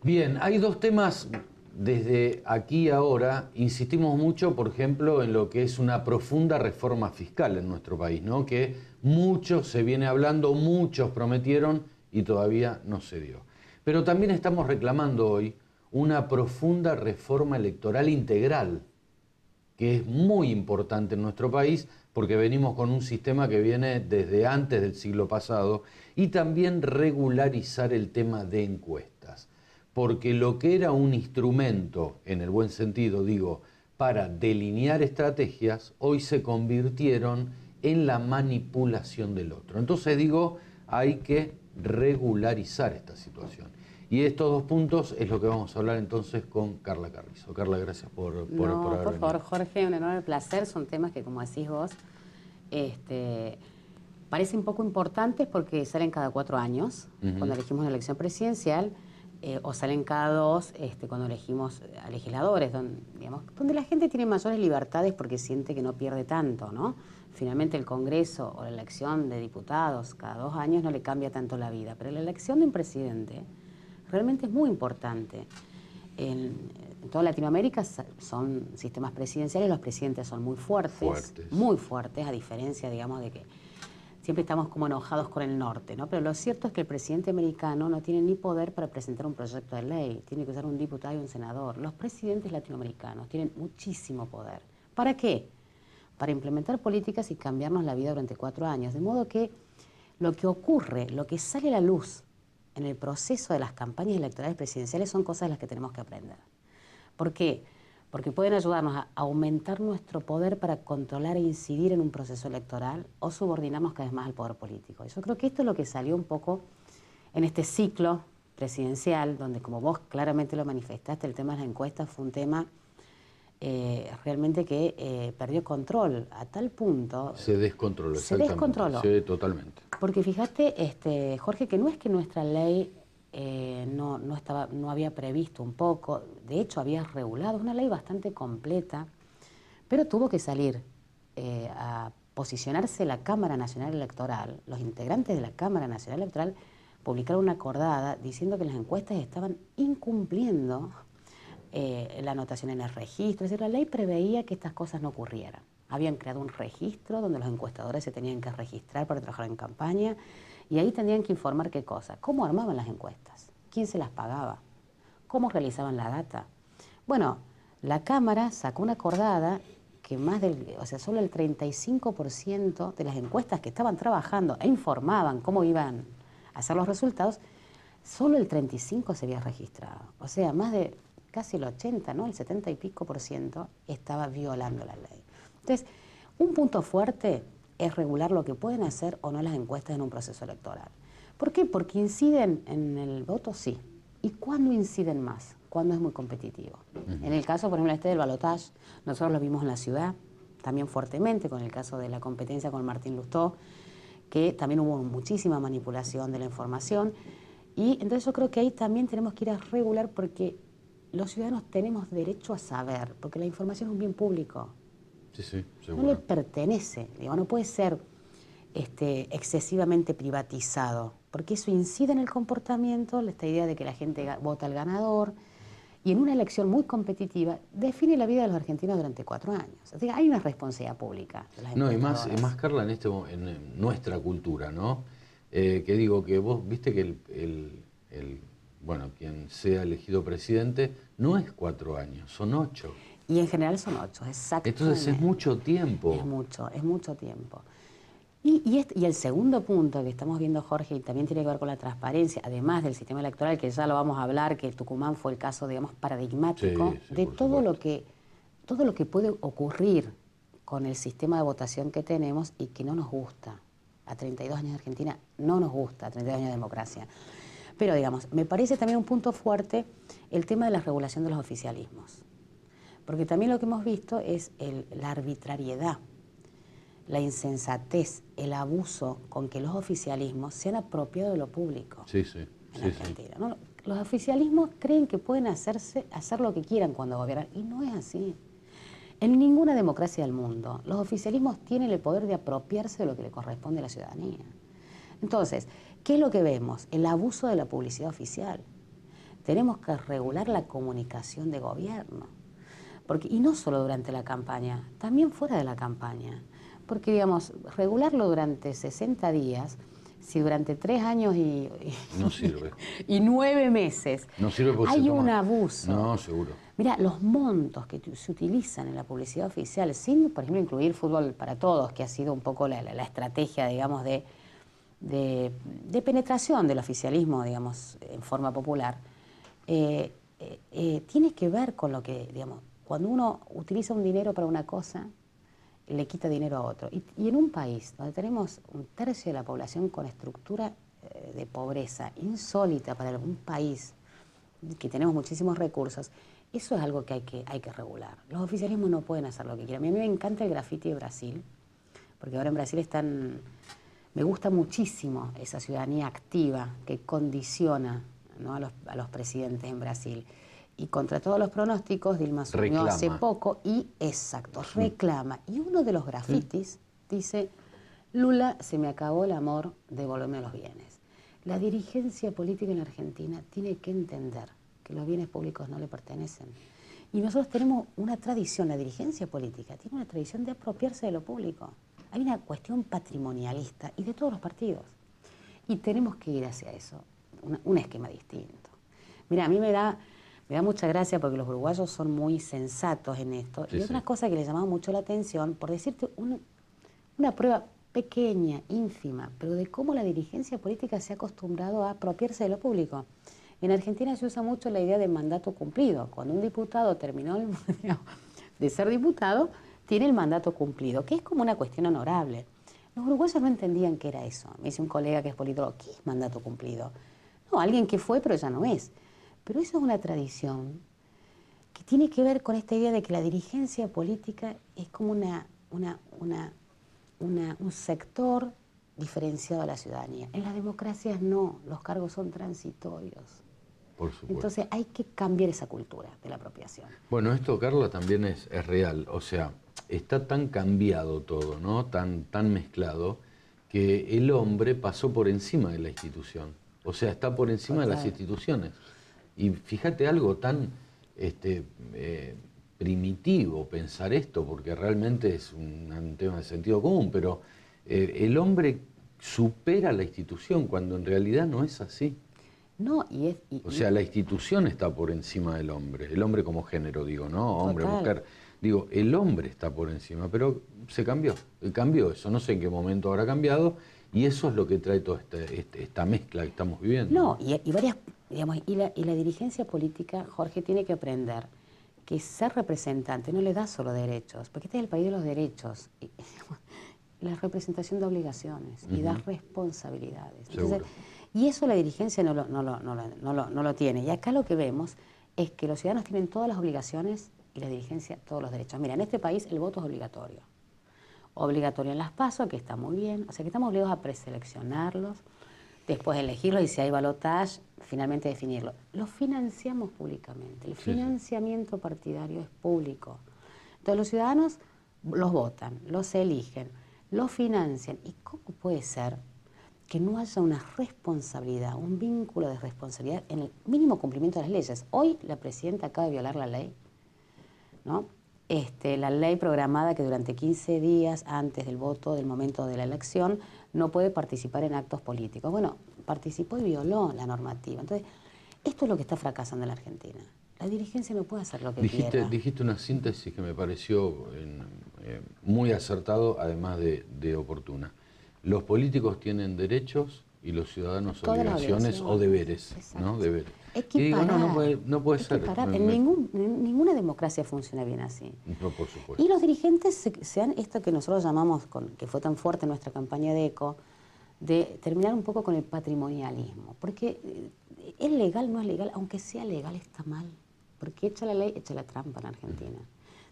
Bien, hay dos temas desde aquí a ahora. Insistimos mucho, por ejemplo, en lo que es una profunda reforma fiscal en nuestro país, ¿no? Que mucho se viene hablando, muchos prometieron y todavía no se dio. Pero también estamos reclamando hoy una profunda reforma electoral integral, que es muy importante en nuestro país porque venimos con un sistema que viene desde antes del siglo pasado, y también regularizar el tema de encuestas, porque lo que era un instrumento, en el buen sentido digo, para delinear estrategias, hoy se convirtieron en la manipulación del otro. Entonces digo, hay que regularizar esta situación. Y estos dos puntos es lo que vamos a hablar entonces con Carla Carrizo. Carla, gracias por haber Por venido. favor, Jorge, un enorme placer. Son temas que, como decís vos, parecen poco importantes porque salen cada 4 años, cuando elegimos una elección presidencial, o salen cada 2 cuando elegimos a legisladores, donde la gente tiene mayores libertades porque siente que no pierde tanto, ¿no? Finalmente el Congreso o la elección de diputados cada 2 años no le cambia tanto la vida, pero la elección de un presidente realmente es muy importante. En toda Latinoamérica son sistemas presidenciales, los presidentes son muy fuertes, a diferencia, digamos, de que siempre estamos como enojados con el norte, ¿no? Pero lo cierto es que el presidente americano no tiene ni poder para presentar un proyecto de ley, tiene que usar un diputado y un senador. Los presidentes latinoamericanos tienen muchísimo poder. ¿Para qué? Para implementar políticas y cambiarnos la vida durante 4 años, de modo que lo que ocurre, lo que sale a la luz en el proceso de las campañas electorales presidenciales son cosas de las que tenemos que aprender. ¿Por qué? Porque pueden ayudarnos a aumentar nuestro poder para controlar e incidir en un proceso electoral o subordinarnos cada vez más al poder político. Y yo creo que esto es lo que salió un poco en este ciclo presidencial, donde, como vos claramente lo manifestaste, el tema de las encuestas fue un tema realmente que perdió control a tal punto. Se descontroló, Se descontroló. Sí, totalmente. Porque fíjate, Jorge, que no es que nuestra ley no había previsto un poco, de hecho había regulado, una ley bastante completa, pero tuvo que salir a posicionarse la Cámara Nacional Electoral, los integrantes de la Cámara Nacional Electoral publicaron una acordada diciendo que las encuestas estaban incumpliendo la anotación en el registro. Es decir, la ley preveía que estas cosas no ocurrieran. Habían creado un registro donde los encuestadores se tenían que registrar para trabajar en campaña y ahí tenían que informar qué cosa, cómo armaban las encuestas, quién se las pagaba, cómo realizaban la data. Bueno, la Cámara sacó una acordada que solo el 35% de las encuestas que estaban trabajando e informaban cómo iban a hacer los resultados, solo el 35% se había registrado. O sea, más de casi el 80%, ¿no? El 70 y pico por ciento estaba violando la ley. Entonces, un punto fuerte es regular lo que pueden hacer o no las encuestas en un proceso electoral. ¿Por qué? Porque inciden en el voto, sí. ¿Y cuándo inciden más? Cuando es muy competitivo. En el caso, por ejemplo, del balotaje, nosotros lo vimos en la ciudad, también fuertemente, con el caso de la competencia con Martín Lustó, que también hubo muchísima manipulación de la información. Y entonces yo creo que ahí también tenemos que ir a regular porque los ciudadanos tenemos derecho a saber, porque la información es un bien público. Sí, seguro. No le pertenece, no puede ser excesivamente privatizado, porque eso incide en el comportamiento, esta idea de que la gente vota al ganador, y en una elección muy competitiva define la vida de los argentinos durante 4 años. O sea, hay una responsabilidad pública de las encuestadoras. Y más, Carla, en nuestra cultura, ¿no? Que digo que vos viste que quien sea elegido presidente no es 4 años, son 8. Y en general son 8, exactamente. Entonces es mucho tiempo. Es mucho tiempo. Y el segundo punto que estamos viendo, Jorge, y también tiene que ver con la transparencia, además del sistema electoral, que ya lo vamos a hablar, que Tucumán fue el caso, digamos, paradigmático, de todo lo que puede ocurrir con el sistema de votación que tenemos y que no nos gusta. A 32 años de Argentina no nos gusta, a 32 años de democracia. Pero, digamos, me parece también un punto fuerte el tema de la regulación de los oficialismos. Porque también lo que hemos visto es la arbitrariedad, la insensatez, el abuso con que los oficialismos se han apropiado de lo público en Argentina, ¿no? Los oficialismos creen que pueden hacer lo que quieran cuando gobiernan, y no es así. En ninguna democracia del mundo, los oficialismos tienen el poder de apropiarse de lo que le corresponde a la ciudadanía. Entonces, ¿qué es lo que vemos? El abuso de la publicidad oficial. tenemos que regular la comunicación de gobierno. Y no solo durante la campaña, también fuera de la campaña. Porque, digamos, regularlo durante 60 días, si durante 3 años no sirve. y 9 meses No sirve porque hay un abuso. No, seguro. Mira, los montos que se utilizan en la publicidad oficial, sin, por ejemplo, incluir fútbol para todos, que ha sido un poco la estrategia, digamos, de penetración del oficialismo, digamos, en forma popular, tiene que ver con lo que, digamos, cuando uno utiliza un dinero para una cosa, le quita dinero a otro. Y en un país donde tenemos 1/3 de la población con estructura de pobreza insólita para un país que tenemos muchísimos recursos, eso es algo que hay que regular. Los oficialismos no pueden hacer lo que quieran. A mí me encanta el graffiti de Brasil, porque ahora en Brasil me gusta muchísimo esa ciudadanía activa que condiciona, ¿no?, a los presidentes en Brasil. Y contra todos los pronósticos, Dilma asumió hace poco reclama. Y uno de los grafitis dice: Lula, se me acabó el amor, devolverme los bienes. La dirigencia política en la Argentina tiene que entender que los bienes públicos no le pertenecen. Y nosotros tenemos una tradición, la dirigencia política tiene una tradición de apropiarse de lo público. Hay una cuestión patrimonialista y de todos los partidos. Y tenemos que ir hacia eso, un esquema distinto. Mira, a mí me da mucha gracia porque los uruguayos son muy sensatos en esto. Sí, y otra cosa que les llamaba mucho la atención, por decirte una prueba pequeña, ínfima, pero de cómo la dirigencia política se ha acostumbrado a apropiarse de lo público. En Argentina se usa mucho la idea de mandato cumplido. Cuando un diputado terminó de ser diputado, tiene el mandato cumplido, que es como una cuestión honorable. Los uruguayos no entendían qué era eso. Me dice un colega que es politólogo: ¿qué es mandato cumplido? No, alguien que fue pero ya no es. Pero eso es una tradición que tiene que ver con esta idea de que la dirigencia política es como un sector diferenciado de la ciudadanía. En las democracias no, los cargos son transitorios. Por supuesto. Entonces hay que cambiar esa cultura de la apropiación. Bueno, esto, Carla, también es real. O sea, está tan cambiado todo, ¿no? Tan mezclado, que el hombre pasó por encima de la institución. O sea, está por encima de las instituciones. Y fíjate algo tan primitivo pensar esto, porque realmente es un tema de sentido común, pero el hombre supera la institución cuando en realidad no es así. No, o sea, la institución está por encima del hombre, el hombre como género, digo, ¿no? Hombre, total. Mujer. Digo, el hombre está por encima, pero se cambió eso, no sé en qué momento habrá cambiado, y eso es lo que trae toda esta mezcla que estamos viviendo. No, y varias, digamos, y la dirigencia política, Jorge, tiene que aprender que ser representante no le da solo derechos, porque este es el país de los derechos. La representación de obligaciones y da responsabilidades. Entonces, y eso la dirigencia no lo tiene. Y acá lo que vemos es que los ciudadanos tienen todas las obligaciones y la dirigencia todos los derechos. Mira, en este país el voto es obligatorio. Obligatorio en las PASO, que está muy bien. O sea que estamos obligados a preseleccionarlos, después elegirlos y si hay balotaje, finalmente definirlo. Los financiamos públicamente. El financiamiento partidario es público. Entonces los ciudadanos los votan, los eligen, los financian. ¿Y cómo puede ser que no haya una responsabilidad, un vínculo de responsabilidad en el mínimo cumplimiento de las leyes? Hoy la presidenta acaba de violar la ley, ¿no? La ley programada que durante 15 días antes del voto, del momento de la elección, no puede participar en actos políticos. Bueno, participó y violó la normativa. Entonces, esto es lo que está fracasando en la Argentina. La dirigencia no puede hacer lo que quiera. Dijiste una síntesis que me pareció muy acertado, además de oportuna. Los políticos tienen derechos y los ciudadanos obligaciones o deberes. Exacto. ¿No? Deberes. Es que y digo, no puede ser. En ninguna democracia funciona bien así. No, por supuesto. Y los dirigentes sean esto que nosotros llamamos, que fue tan fuerte en nuestra campaña de ECO, de terminar un poco con el patrimonialismo. Porque es legal, no es legal, aunque sea legal está mal. Porque echa la ley, echa la trampa en Argentina.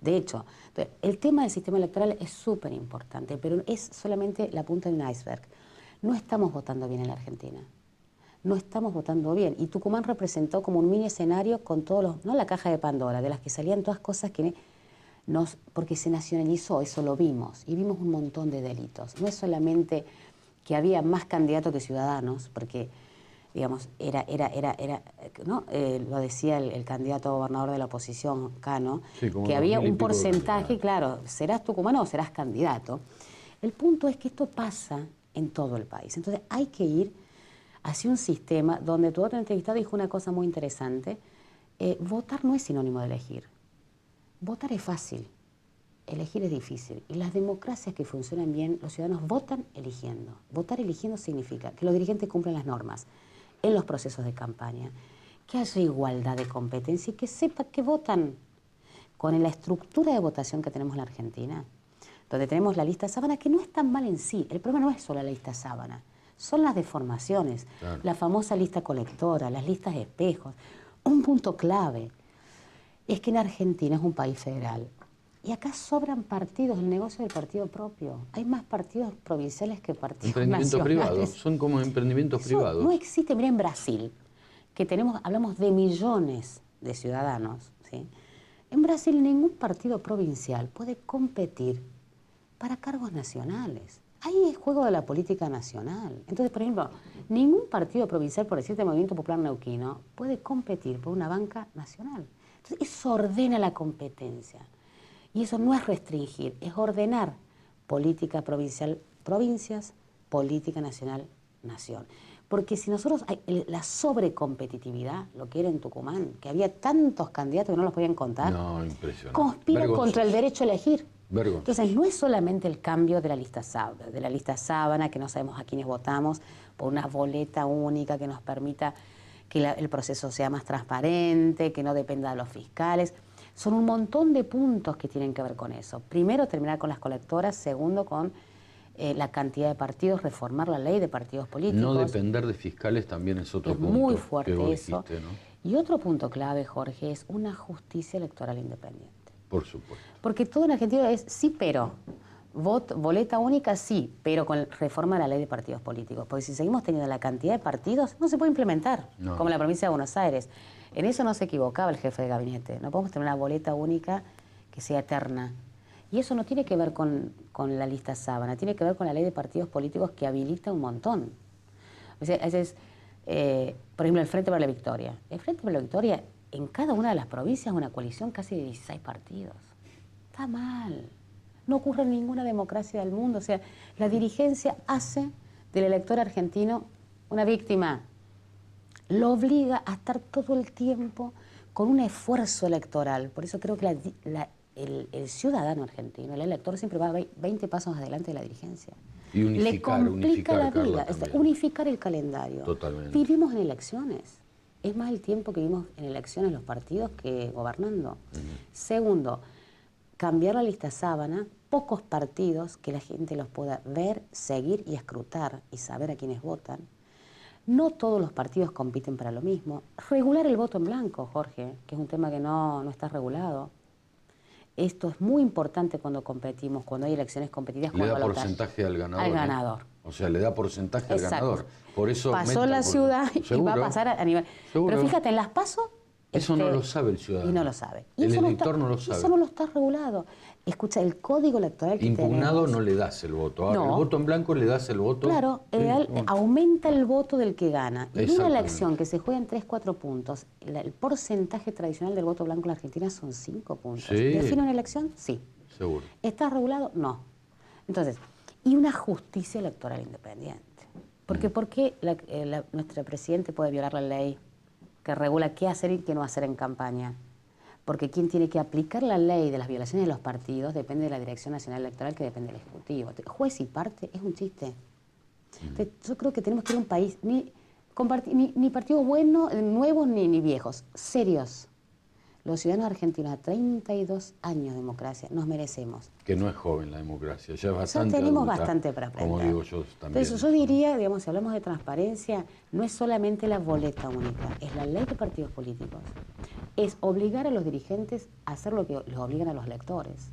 De hecho, el tema del sistema electoral es súper importante, pero es solamente la punta de un iceberg. No estamos votando bien en la Argentina. No estamos votando bien. Y Tucumán representó como un mini escenario con todos los, no la caja de Pandora, de las que salían todas cosas que porque se nacionalizó, eso lo vimos, y vimos un montón de delitos. No es solamente que había más candidatos que ciudadanos, porque digamos, ¿no? Lo decía el candidato a gobernador de la oposición, Cano, Sí, como que había 2000 y un pico de porcentaje, candidatos. claro, serás tucumano o serás candidato. El punto es que esto pasa en todo el país. Entonces hay que ir hacia un sistema donde tu otro entrevistado dijo una cosa muy interesante. Votar no es sinónimo de elegir. Votar es fácil, elegir es difícil. Y las democracias que funcionan bien, los ciudadanos votan eligiendo. Votar eligiendo significa que los dirigentes cumplen las normas en los procesos de campaña, que haya igualdad de competencia y que sepa que votan. Con la estructura de votación que tenemos en la Argentina, donde tenemos la lista sábana, que no es tan mal en sí. El problema no es solo la lista sábana, son las deformaciones, Claro. la famosa lista colectora, las listas de espejos. Un punto clave es que en Argentina es un país federal y acá sobran partidos, el negocio del partido propio. Hay más partidos provinciales que partidos Emprendimientos nacionales. privados, son como emprendimientos Eso privados. no existe. Mira, en Brasil, que hablamos de millones de ciudadanos, ¿sí? En Brasil ningún partido provincial puede competir para cargos nacionales. Ahí es juego de la política nacional. Entonces, por ejemplo, ningún partido provincial, por decirte Movimiento Popular Neuquino, puede competir por una banca nacional. Entonces, eso ordena la competencia. Y eso no es restringir, es ordenar política provincial, provincias, política nacional, nación. Porque si nosotros, la sobrecompetitividad, lo que era en Tucumán, que había tantos candidatos que no los podían contar, No, impresionante. conspira Vergonzoso. contra el derecho a elegir. Vergonzoso. Entonces, no es solamente el cambio de la lista sábana, que no sabemos a quiénes votamos, por una boleta única que nos permita que el proceso sea más transparente, que no dependa de los fiscales. Son un montón de puntos que tienen que ver con eso. Primero, terminar con las colectoras. Segundo, con la cantidad de partidos, reformar la ley de partidos políticos. No depender de fiscales también es otro punto. Muy fuerte que vos eso. dijiste, ¿no? Y otro punto clave, Jorge, es una justicia electoral independiente. Por supuesto. Porque todo en Argentina es sí, pero. Boleta única, sí, pero con reforma de la ley de partidos políticos. Porque si seguimos teniendo la cantidad de partidos, no se puede implementar, No. como en la provincia de Buenos Aires. En eso no se equivocaba el jefe de gabinete. No podemos tener una boleta única que sea eterna. Y eso no tiene que ver con la lista sábana, tiene que ver con la ley de partidos políticos que habilita un montón. O sea, por ejemplo, el Frente para la Victoria. El Frente para la Victoria, en cada una de las provincias, es una coalición casi de 16 partidos. Está mal. No ocurre en ninguna democracia del mundo. O sea, la dirigencia hace del elector argentino una víctima. Lo obliga a estar todo el tiempo con un esfuerzo electoral. Por eso creo que el ciudadano argentino, el elector, siempre va 20 pasos adelante de la dirigencia. Y Le complica la vida, Carla, unificar el calendario. Totalmente. Vivimos en elecciones. Es más el tiempo que vivimos en elecciones los partidos que gobernando. Segundo, cambiar la lista sábana, pocos partidos que la gente los pueda ver, seguir y escrutar y saber a quiénes votan. No todos los partidos compiten para lo mismo. Regular el voto en blanco, Jorge, que es un tema que no está regulado. Esto es muy importante cuando competimos, cuando hay elecciones competitivas. Le da porcentaje al ganador. Al ganador. O sea, le da porcentaje al ganador. Por eso pasó la ciudad y ¿Seguro? va a pasar a nivel... ¿Seguro? Pero fíjate, en las PASO... Eso no lo sabe el ciudadano. Y no lo sabe. El eso elector no lo sabe. Eso no lo está regulado. Escucha, el código electoral que Impugnado tenemos, no le das el voto. Ahora, No. el voto en blanco le das el voto. Claro, Sí, bueno. aumenta el voto del que gana. Y en una Exactamente. elección que se juega en 3-4 puntos, el porcentaje tradicional del voto blanco en la Argentina son 5 puntos. Sí. ¿Define una elección? Sí. Seguro. ¿Está regulado? No. Entonces, y una justicia electoral independiente. Porque ¿por qué nuestro presidente puede violar la ley que regula qué hacer y qué no hacer en campaña? Porque quien tiene que aplicar la ley de las violaciones de los partidos depende de la Dirección Nacional Electoral, que depende del Ejecutivo. Juez y parte es un chiste. Entonces, yo creo que tenemos que ir a un país ni partidos buenos, nuevos ni viejos, serios. Los ciudadanos argentinos a 32 años de democracia nos merecemos. Que no es joven la democracia, ya es Ya bastante tenemos adulta, bastante para aprender. como digo yo también. Entonces, yo diría, digamos, si hablamos de transparencia, no es solamente la boleta única, es la ley de partidos políticos. Es obligar a los dirigentes a hacer lo que les obligan a los electores,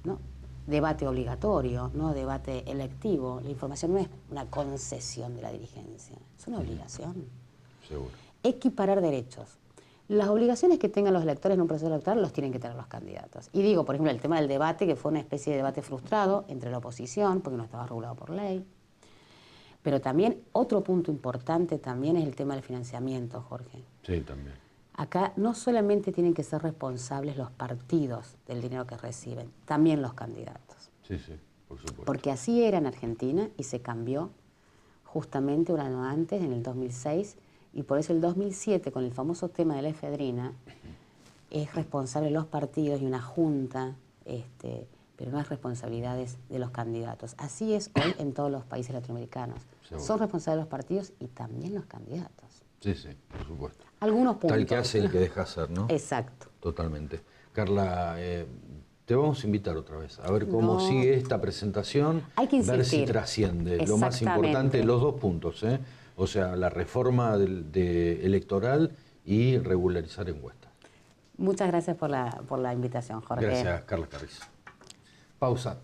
¿no? Debate obligatorio, no debate electivo. La información no es una concesión de la dirigencia, es una obligación. Seguro. Equiparar derechos. Las obligaciones que tengan los electores en un proceso electoral los tienen que tener los candidatos. Y digo, por ejemplo, el tema del debate, que fue una especie de debate frustrado entre la oposición, porque no estaba regulado por ley. Pero también otro punto importante también es el tema del financiamiento, Jorge. Sí, también. Acá no solamente tienen que ser responsables los partidos del dinero que reciben, también los candidatos. Sí, sí, por supuesto. Porque así era en Argentina y se cambió justamente un año antes, en el 2006, y por eso el 2007, con el famoso tema de la efedrina, es responsable los partidos y una junta, pero no es responsabilidades de los candidatos. Así es hoy en todos los países latinoamericanos. Seguro. Son responsables los partidos y también los candidatos. Sí, sí, por supuesto. Algunos puntos. Tal que hace el que deja hacer, ¿no? Exacto. Totalmente. Carla, te vamos a invitar otra vez a ver cómo No. sigue esta presentación, Hay que ver si insistir. trasciende. Lo más Exactamente. importante, los dos puntos, ¿eh? O sea, la reforma electoral y regularizar encuestas. Muchas gracias por la invitación, Jorge. Gracias, Carla Carrizo. Pausa.